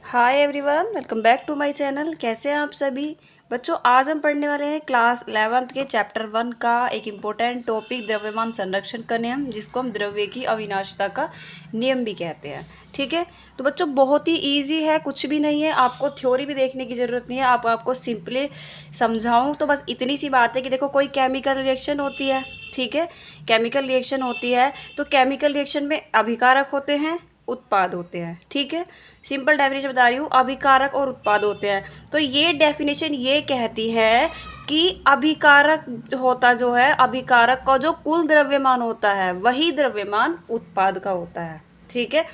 Hi everyone, welcome back to my channel. कैसे हैं आप सभी बच्चों। आज हम पढ़ने वाले हैं क्लास 11th के चैप्टर 1 का एक इम्पोर्टेंट टॉपिक द्रव्यमान संरक्षण का नियम, जिसको हम द्रव्य की अविनाशिता का नियम भी कहते हैं। ठीक है, तो बच्चों बहुत ही इजी है, कुछ भी नहीं है, आपको थ्योरी भी देखने की ज़रूरत नहीं है। आपको सिंपली समझाऊँ तो बस इतनी सी बात है कि देखो कोई केमिकल रिएक्शन होती है, ठीक है, केमिकल रिएक्शन होती है तो केमिकल रिएक्शन में अभिकारक होते हैं, उत्पाद होते हैं। ठीक है, सिंपल डेफिनेशन बता रही हूँ, अभिकारक और उत्पाद होते हैं। तो ये डेफिनेशन ये कहती है कि अभिकारक होता जो है, अभिकारक का जो कुल द्रव्यमान होता है वही द्रव्यमान उत्पाद का होता है। ठीक है,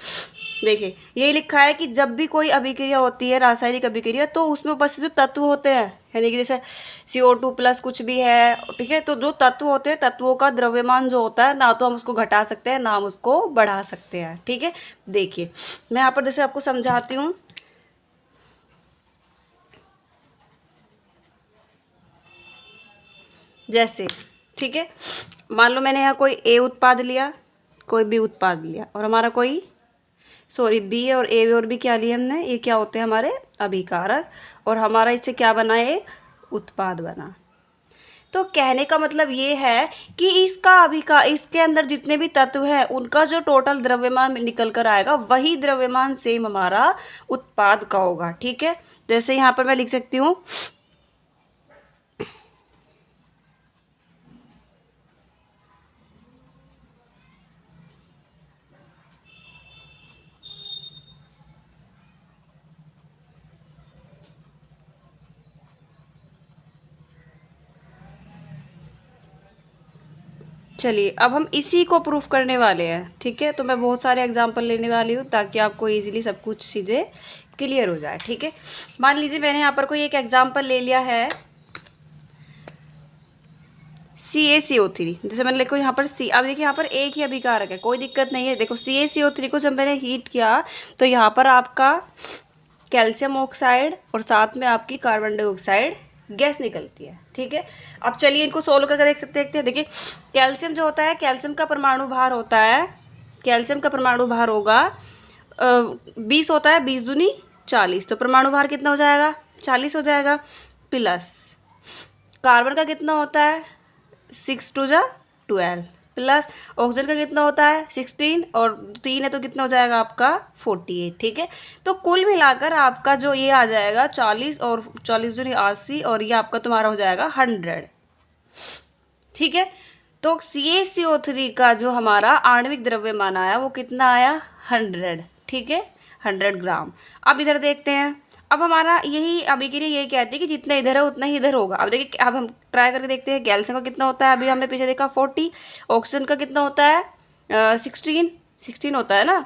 देखिए ये लिखा है कि जब भी कोई अभिक्रिया होती है, रासायनिक अभिक्रिया, तो उसमें उपस्थित जो तत्व होते हैं, यानी कि जैसे CO2+ कुछ भी है, ठीक है, तो जो तत्व होते हैं, तत्वों का द्रव्यमान जो होता है, ना तो हम उसको घटा सकते हैं ना हम उसको बढ़ा सकते हैं। ठीक है, देखिए मैं यहाँ पर जैसे आपको समझाती हूँ। जैसे ठीक है, मान लो मैंने यहाँ कोई A उत्पाद लिया, कोई B उत्पाद लिया, और हमारा कोई B और A और B क्या लिए हमने, ये क्या होते हैं हमारे अभिकारक, और हमारा इससे क्या बना, एक उत्पाद बना। तो कहने का मतलब ये है कि इसके अंदर जितने भी तत्व हैं उनका जो टोटल द्रव्यमान निकल कर आएगा वही द्रव्यमान सेम हमारा उत्पाद का होगा। ठीक है, जैसे यहाँ पर मैं लिख सकती हूँ चलिए अब हम इसी को प्रूफ करने वाले हैं। ठीक है, तो मैं बहुत सारे एग्जाम्पल लेने वाली हूँ ताकि आपको इजीली सब कुछ चीज़ें क्लियर हो जाए। ठीक है, मान लीजिए मैंने यहाँ पर कोई एक एग्जाम्पल ले लिया है CaCO3। जैसे मैंने देखो यहाँ पर अब देखिए यहाँ पर एक ही अभिकारक है, कोई दिक्कत नहीं है। देखो CaCO3 को जब मैंने हीट किया तो यहाँ पर आपका कैल्शियम ऑक्साइड और साथ में आपकी कार्बन डाइऑक्साइड गैस निकलती है। ठीक है, अब चलिए इनको सोल्व करके देख सकते हैं। देखिए कैल्शियम जो होता है, कैल्शियम का परमाणु भार होता है, कैल्शियम का परमाणु भार होगा 20 होता है, 20 दूनी 40, तो परमाणु भार कितना हो जाएगा, 40 हो जाएगा। प्लस कार्बन का कितना होता है, 6 2 जा 12, प्लस ऑक्सीजन का कितना होता है 16, और 3 है तो कितना हो जाएगा आपका 48। ठीक है, तो कुल मिलाकर आपका जो ये आ जाएगा 40 और 40 दूनी 80, और ये आपका तुम्हारा हो जाएगा 100। ठीक है, तो CaCO3 का जो हमारा आणविक द्रव्यमान आया वो कितना आया, 100। ठीक है, 100 ग्राम। अब इधर देखते हैं, अब हमारा यही अभिक्रिया यही कहती है कि जितना इधर है उतना ही इधर होगा। अब देखिए अब हम ट्राई करके देखते हैं, कैल्शियम का कितना होता है, अभी हमने पीछे देखा 40, ऑक्सीजन का कितना होता है 16 होता है ना,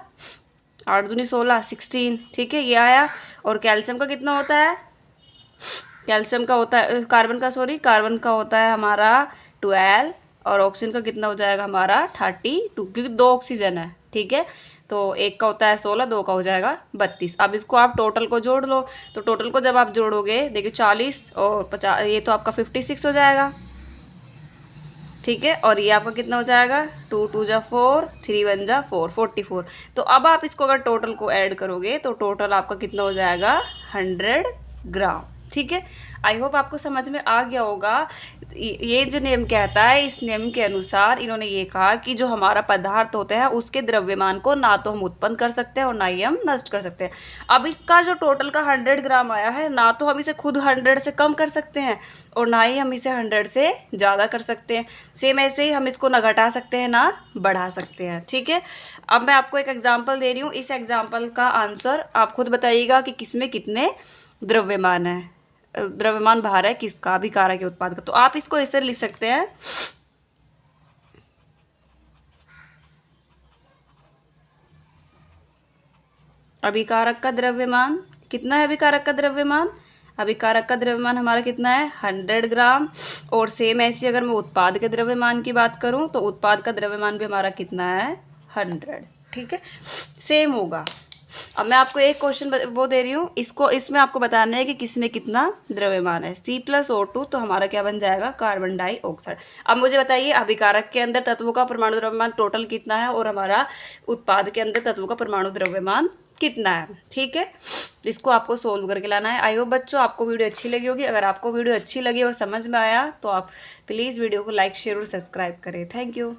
8 दूनी 16, 16। ठीक है, ये आया। और कैल्शियम का कितना होता है, कैल्शियम का होता है कार्बन का होता है हमारा 12, और ऑक्सीजन का कितना हो जाएगा हमारा 32, क्योंकि 2 ऑक्सीजन है। ठीक है, तो एक का होता है 16, 2 का हो जाएगा 32। अब इसको आप टोटल को जोड़ लो, तो टोटल को जब आप जोड़ोगे देखिए 40 और 50, ये तो आपका 56 हो जाएगा। ठीक है, और ये आपका कितना हो जाएगा, 2 2 जा 4, 3 1 जा 4, 44। तो अब आप इसको अगर टोटल को ऐड करोगे तो टोटल आपका कितना हो जाएगा 100 ग्राम। ठीक है, आई होप आपको समझ में आ गया होगा। ये जो नियम कहता है, इस नियम के अनुसार इन्होंने ये कहा कि जो हमारा पदार्थ होता है उसके द्रव्यमान को ना तो हम उत्पन्न कर सकते हैं और ना ही हम नष्ट कर सकते हैं। अब इसका जो टोटल का 100 ग्राम आया है, ना तो हम इसे खुद 100 से कम कर सकते हैं और ना ही हम इसे 100 से ज़्यादा कर सकते हैं। सेम ऐसे ही हम इसको ना घटा सकते हैं ना बढ़ा सकते हैं। ठीक है, अब मैं आपको एक एग्जाम्पल दे रही हूँ, इस एग्जाम्पल का आंसर आप खुद बताइएगा कि किसमें कितने द्रव्यमान है, द्रव्यमान भार है किसका, अभिकारक के उत्पाद का। तो आप इसको ऐसे लिख सकते हैं, अभिकारक का द्रव्यमान कितना है, अभिकारक का द्रव्यमान, अभिकारक का द्रव्यमान हमारा कितना है 100 ग्राम। और सेम ऐसी अगर मैं उत्पाद के द्रव्यमान की बात करूं तो उत्पाद का द्रव्यमान भी हमारा कितना है 100। ठीक है, सेम होगा। अब मैं आपको एक क्वेश्चन वो दे रही हूँ, इसमें आपको बताना है कि किसमें कितना द्रव्यमान है। C+O2 तो हमारा क्या बन जाएगा, कार्बन डाइऑक्साइड। अब मुझे बताइए अभिकारक के अंदर तत्वों का परमाणु द्रव्यमान टोटल कितना है और हमारा उत्पाद के अंदर तत्वों का परमाणु द्रव्यमान कितना है। ठीक है, तो इसको आपको सोल्व करके लाना है। आई होप बच्चों आपको वीडियो अच्छी लगी होगी। अगर आपको वीडियो अच्छी लगी और समझ में आया तो आप प्लीज़ वीडियो को लाइक शेयर और सब्सक्राइब करें। Thank you.